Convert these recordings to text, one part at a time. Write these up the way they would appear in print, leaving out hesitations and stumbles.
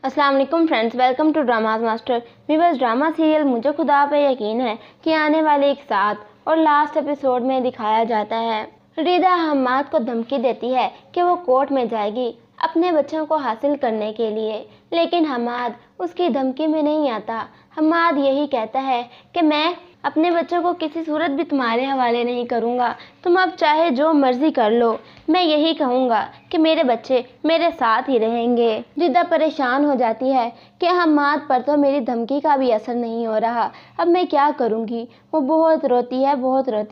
अस्सलाम वालेकुम friends, welcome to dramas master. Viewers, drama serial मुझे खुदा पे यकीन है कि आने वाले एक 7 और लास्ट एपिसोड में दिखाया जाता है रिदा हम्माद को धमकी देती है कि वो कोर्ट में जाएगी अपने बच्चों को हासिल करने के लिए, लेकिन हम्माद उसकी धमकी में नहीं आता। हम्माद यही कहता है कि मैं अपने बच्चों को किसी सूरत भी तुम्हारे हवाले नहीं करूँगा, तुम अब चाहे जो मर्जी कर लो, मैं यही कहूँगा कि मेरे बच्चे मेरे साथ ही रहेंगे। रिदा परेशान हो जाती है कि हम्माद पर तो मेरी धमकी का भी असर नहीं हो रहा, अब मैं क्या करूँगी। वो बहुत रोती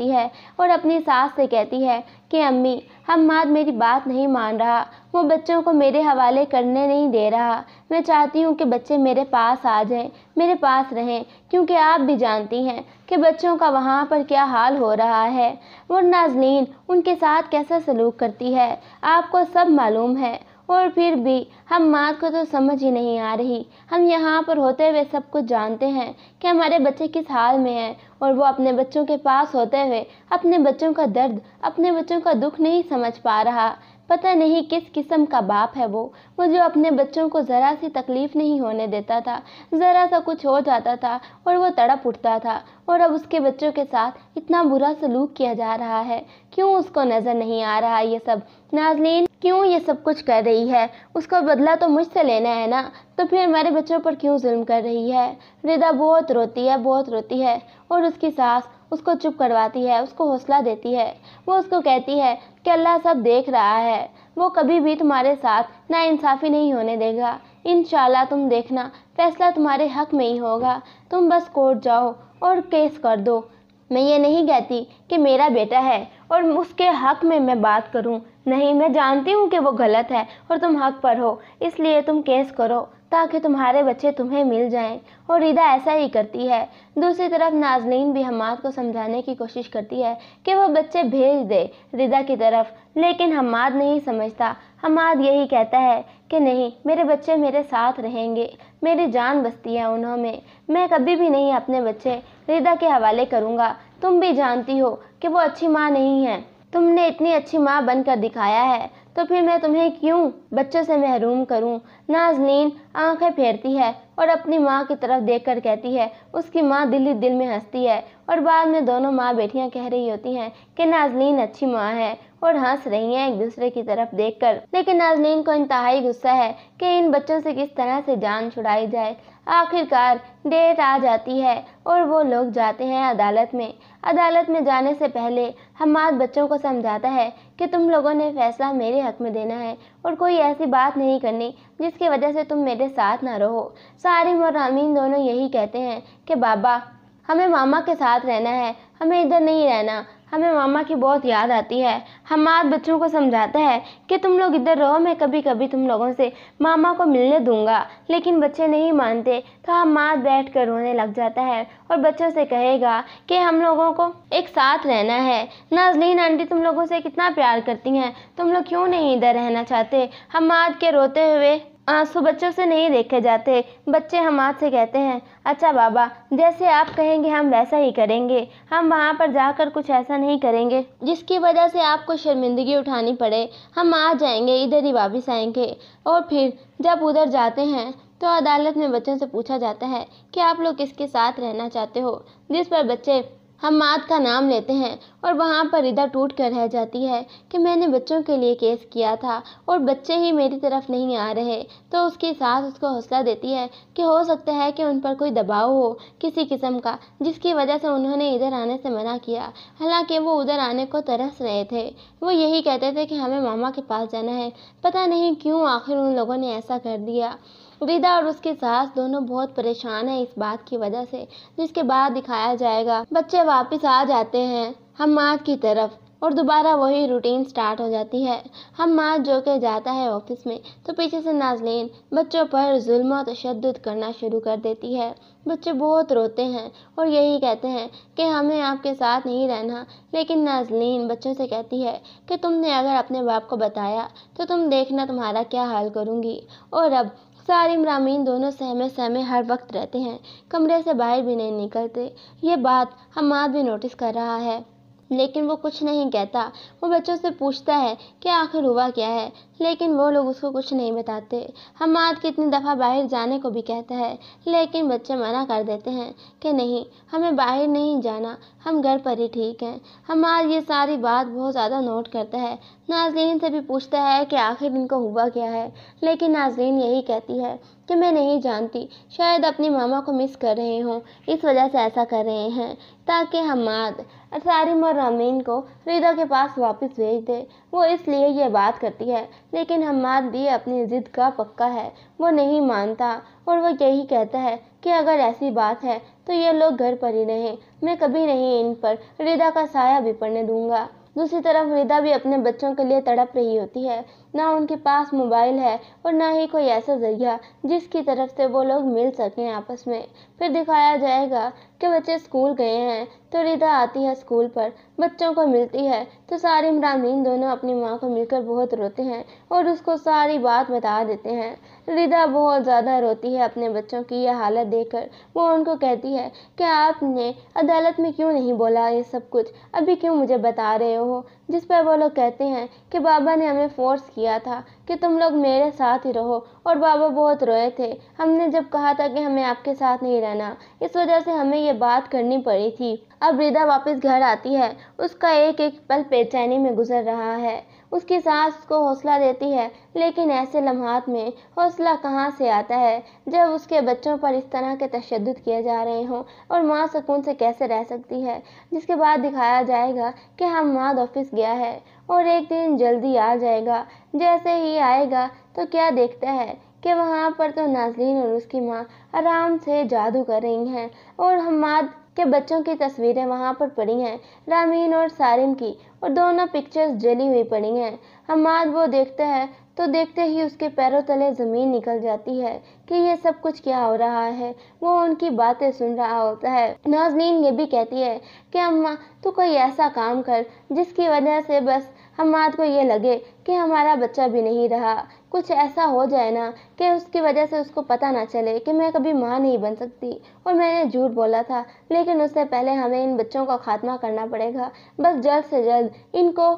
है और अपनी सास से कहती है कि अम्मी, हम्माद मेरी बात नहीं मान रहा, वो बच्चों को मेरे हवाले करने नहीं दे रहा। मैं चाहती हूँ कि बच्चे मेरे पास आ जाएं, मेरे पास रहें, क्योंकि आप भी जानती हैं कि बच्चों का वहाँ पर क्या हाल हो रहा है। वो नाज़नीन उनके साथ कैसा सलूक करती है आपको सब मालूम है, और फिर भी हम्माद को तो समझ ही नहीं आ रही। हम यहाँ पर होते हुए सब कुछ जानते हैं कि हमारे बच्चे किस हाल में हैं, और वो अपने बच्चों के पास होते हुए अपने बच्चों का दर्द, अपने बच्चों का दुख नहीं समझ पा रहा। पता नहीं किस किस्म का बाप है वो जो अपने बच्चों को ज़रा सी तकलीफ़ नहीं होने देता था। ज़रा सा कुछ हो जाता था और वो तड़प उठता था, और अब उसके बच्चों के साथ इतना बुरा सलूक किया जा रहा है। क्यों उसको नज़र नहीं आ रहा ये सब? नाज़नीन क्यों ये सब कुछ कर रही है? उसका बदला तो मुझसे लेना है ना, तो फिर हमारे बच्चों पर क्यों जुल्म कर रही है? रिदा बहुत रोती है और उसकी सास उसको चुप करवाती है, उसको हौसला देती है। वो उसको कहती है कि अल्लाह सब देख रहा है, वो कभी भी तुम्हारे साथ नाइंसाफ़ी नहीं होने देगा। इंशाल्लाह तुम देखना, फैसला तुम्हारे हक में ही होगा। तुम बस कोर्ट जाओ और केस कर दो। मैं ये नहीं कहती कि मेरा बेटा है और उसके हक में मैं बात करूं, नहीं, मैं जानती हूँ कि वो गलत है और तुम हक पर हो, इसलिए तुम केस करो ताकि तुम्हारे बच्चे तुम्हें मिल जाएं। और रिदा ऐसा ही करती है। दूसरी तरफ नाज़नीन भी हम्माद को समझाने की कोशिश करती है कि वो बच्चे भेज दे रिदा की तरफ, लेकिन हम्माद नहीं समझता। हम्माद यही कहता है कि नहीं, मेरे बच्चे मेरे साथ रहेंगे, मेरी जान बसती है उन्होंने, मैं कभी भी नहीं अपने बच्चे रिदा के हवाले करूँगा। तुम भी जानती हो कि वो अच्छी माँ नहीं है, तुमने इतनी अच्छी माँ बनकर दिखाया है, तो फिर मैं तुम्हें क्यों बच्चों से महरूम करूं? नाज़नीन आंखें फेरती है और अपनी माँ की तरफ देखकर कहती है। उसकी माँ दिल ही दिल में हंसती है, और बाद में दोनों माँ बेटियां कह रही होती हैं कि नाज़नीन अच्छी माँ है, और हंस रही हैं एक दूसरे की तरफ देखकर। लेकिन नाज़नीन को इंतहाई गुस्सा है कि इन बच्चों से किस तरह से जान छुड़ाई जाए। आखिरकार डेट आ जाती है और वो लोग जाते हैं अदालत में। अदालत में जाने से पहले हम्माद बच्चों को समझाता है कि तुम लोगों ने फैसला मेरे हक में देना है और कोई ऐसी बात नहीं करनी जिसकी वजह से तुम मेरे साथ ना रहो। सारिम और अमीन दोनों यही कहते हैं कि बाबा, हमें मामा के साथ रहना है, हमें इधर नहीं रहना, हमें मामा की बहुत याद आती है। हम्माद बच्चों को समझाता है कि तुम लोग इधर रहो, मैं कभी कभी तुम लोगों से मामा को मिलने दूंगा, लेकिन बच्चे नहीं मानते। तो हम्माद बैठ कर रोने लग जाता है और बच्चों से कहेगा कि हम लोगों को एक साथ रहना है। नाज़नीन आंटी तुम लोगों से कितना प्यार करती हैं, तुम लोग क्यों नहीं इधर रहना चाहते? हम्माद के रोते हुए आंसू बच्चों से नहीं देखे जाते। बच्चे हम्माद से कहते हैं, अच्छा बाबा, जैसे आप कहेंगे हम वैसा ही करेंगे, हम वहाँ पर जाकर कुछ ऐसा नहीं करेंगे जिसकी वजह से आपको शर्मिंदगी उठानी पड़े। हम आ जाएंगे, इधर ही वापस आएंगे। और फिर जब उधर जाते हैं तो अदालत में बच्चों से पूछा जाता है कि आप लोग किसके साथ रहना चाहते हो, जिस पर बच्चे हम्माद का नाम लेते हैं, और वहाँ पर रिदा टूट कर रह जाती है कि मैंने बच्चों के लिए केस किया था और बच्चे ही मेरी तरफ नहीं आ रहे। तो उसकी सास उसको हौसला देती है कि हो सकता है कि उन पर कोई दबाव हो किसी किस्म का, जिसकी वजह से उन्होंने इधर आने से मना किया। हालांकि वो उधर आने को तरस रहे थे, वो यही कहते थे कि हमें मामा के पास जाना है। पता नहीं क्यों आखिर उन लोगों ने ऐसा कर दिया। रिदा और उसकी सास दोनों बहुत परेशान हैं इस बात की वजह से, जिसके बाद दिखाया जाएगा बच्चे वापस आ जाते हैं हम्माद की तरफ और दोबारा वही रूटीन स्टार्ट हो जाती है। हम्माद जो के जाता है ऑफिस में, तो पीछे से नाज़नीन बच्चों पर जुल्म और तशद्दुद करना शुरू कर देती है। बच्चे बहुत रोते हैं और यही कहते हैं कि हमें आपके साथ नहीं रहना, लेकिन नाज़नीन बच्चों से कहती है कि तुमने अगर अपने बाप को बताया तो तुम देखना तुम्हारा क्या हाल करूँगी। और अब सारिम रामीन दोनों सहमे सहमे हर वक्त रहते हैं, कमरे से बाहर भी नहीं निकलते। ये बात हम्माद भी नोटिस कर रहा है, लेकिन वो कुछ नहीं कहता। वो बच्चों से पूछता है कि आखिर हुआ क्या है। लेकिन वो लोग उसको कुछ नहीं बताते। हम्माद कितनी दफ़ा बाहर जाने को भी कहता है, लेकिन बच्चे मना कर देते हैं कि नहीं, हमें बाहर नहीं जाना, हम घर पर ही ठीक हैं। हम्माद ये सारी बात बहुत ज़्यादा नोट करता है। नाज़रीन से भी पूछता है कि आखिर इनको हुआ क्या है, लेकिन नाज़रीन यही कहती है कि मैं नहीं जानती, शायद अपनी मामा को मिस कर रहे हों, इस वजह से ऐसा कर रहे हैं, ताकि हम्माद सारिम और रामीन को रिदा के पास वापस भेज दे। वो इसलिए ये बात करती है, लेकिन हम्माद भी अपनी ज़िद का पक्का है, वो नहीं मानता और वो यही कहता है कि अगर ऐसी बात है तो ये लोग घर पर ही रहें, मैं कभी नहीं इन पर रिदा का साया भी पड़ने दूंगा। दूसरी तरफ रिदा भी अपने बच्चों के लिए तड़प रही होती है। ना उनके पास मोबाइल है और ना ही कोई ऐसा जरिया जिसकी तरफ से वो लोग मिल सकें आपस में। फिर दिखाया जाएगा कि बच्चे स्कूल गए हैं तो रिदा आती है स्कूल पर, बच्चों को मिलती है तो सारिम रामीन दोनों अपनी माँ को मिलकर बहुत रोते हैं और उसको सारी बात बता देते हैं। रिदा बहुत ज़्यादा रोती है अपने बच्चों की यह हालत देखकर। वो उनको कहती है कि आपने अदालत में क्यों नहीं बोला ये सब कुछ, अभी क्यों मुझे बता रहे हो। जिस पर वो लोग कहते हैं कि बाबा ने हमें फोर्स किया था कि तुम लोग मेरे साथ ही रहो और बाबा बहुत रोए थे, हमने जब कहा था कि हमें आपके साथ नहीं रहना, इस वजह से हमें ये बात करनी पड़ी थी। अब रिदा वापस घर आती है, उसका एक एक पल बेचैनी में गुजर रहा है। उसकी सास को हौसला देती है, लेकिन ऐसे लम्हात में हौसला कहाँ से आता है जब उसके बच्चों पर इस तरह के तशद्दुद किए जा रहे हों, और माँ सुकून से कैसे रह सकती है। जिसके बाद दिखाया जाएगा कि हम्माद ऑफिस गया है और एक दिन जल्दी आ जाएगा। जैसे ही आएगा तो क्या देखता है कि वहाँ पर तो नाज़रीन और उसकी माँ आराम से जादू कर रही हैं और हम्माद के बच्चों की तस्वीरें वहाँ पर पड़ी हैं, रामीन और सारिम की, और दोनों पिक्चर्स जली हुई पड़ी हैं। हम्माद वो देखता है तो देखते ही उसके पैरों तले ज़मीन निकल जाती है कि ये सब कुछ क्या हो रहा है। वो उनकी बातें सुन रहा होता है। नाज़नीन ये भी कहती है कि अम्मा तू कोई ऐसा काम कर जिसकी वजह से बस हम्माद को ये लगे कि हमारा बच्चा भी नहीं रहा, कुछ ऐसा हो जाए ना कि उसकी वजह से उसको पता ना चले कि मैं कभी माँ नहीं बन सकती और मैंने झूठ बोला था, लेकिन उससे पहले हमें इन बच्चों का खात्मा करना पड़ेगा। बस जल्द से जल्द इनको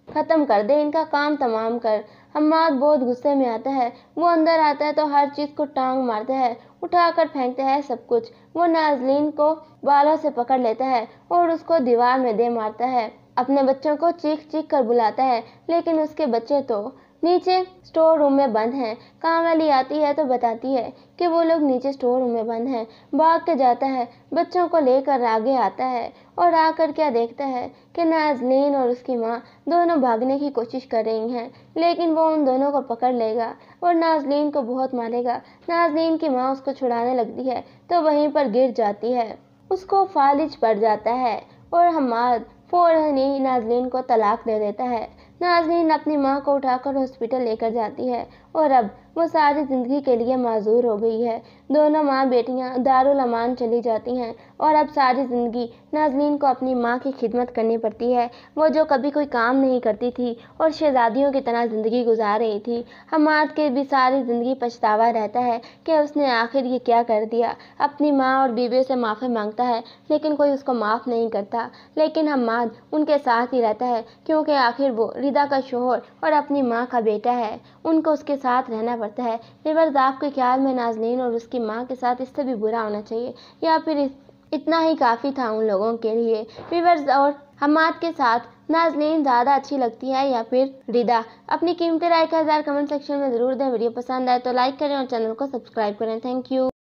ख़त्म कर दे, इनका काम तमाम कर। हम्माद बहुत गुस्से में आता है, वो अंदर आता है तो हर चीज़ को टांग मारता है, उठाकर फेंकता है सब कुछ। वो नाज़नीन को बालों से पकड़ लेता है और उसको दीवार में दे मारता है। अपने बच्चों को चीख चीख कर बुलाता है, लेकिन उसके बच्चे तो नीचे स्टोर रूम में बंद हैं। काम वाली आती है तो बताती है कि वो लोग नीचे स्टोर रूम में बंद हैं। भाग के जाता है, बच्चों को लेकर आगे आता है और आकर क्या देखता है कि नाज़नीन और उसकी माँ दोनों भागने की कोशिश कर रही हैं, लेकिन वो उन दोनों को पकड़ लेगा और नाज़नीन को बहुत मारेगा। नाज़नीन की माँ उसको छुड़ाने लगती है तो वहीं पर गिर जाती है, उसको फालिज पड़ जाता है और हम्माद फौरन ही नाज़नीन को तलाक दे देता है। नाज़नीन अपनी माँ को उठाकर हॉस्पिटल लेकर जाती है और अब वो सारी ज़िंदगी के लिए माजूर हो गई है। दोनों माँ बेटियाँ दारुल अमान चली जाती हैं और अब सारी ज़िंदगी नाज़नीन को अपनी माँ की खिदमत करनी पड़ती है। वो जो कभी कोई काम नहीं करती थी और शहज़ादियों की तरह ज़िंदगी गुजार रही थी। हम्माद के भी सारी ज़िंदगी पछतावा रहता है कि उसने आखिर ये क्या कर दिया। अपनी माँ और बीवियों से माफ़ी मांगता है, लेकिन कोई उसको माफ़ नहीं करता। लेकिन हम्माद उनके साथ ही रहता है, क्योंकि आखिर वो रिदा का शोहर और अपनी माँ का बेटा है, उनको उसके साथ रहना पड़ता है। व्यूअर्स, आपके ख्याल में नाज़नीन और उसकी माँ के साथ इससे भी बुरा होना चाहिए या फिर इतना ही काफ़ी था उन लोगों के लिए? व्यूअर्स, और हम्माद के साथ नाज़नीन ज़्यादा अच्छी लगती है या फिर रिदा? अपनी कीमती राय का इज़हार कमेंट सेक्शन में ज़रूर दें। वीडियो पसंद आए तो लाइक करें और चैनल को सब्सक्राइब करें। Thank you.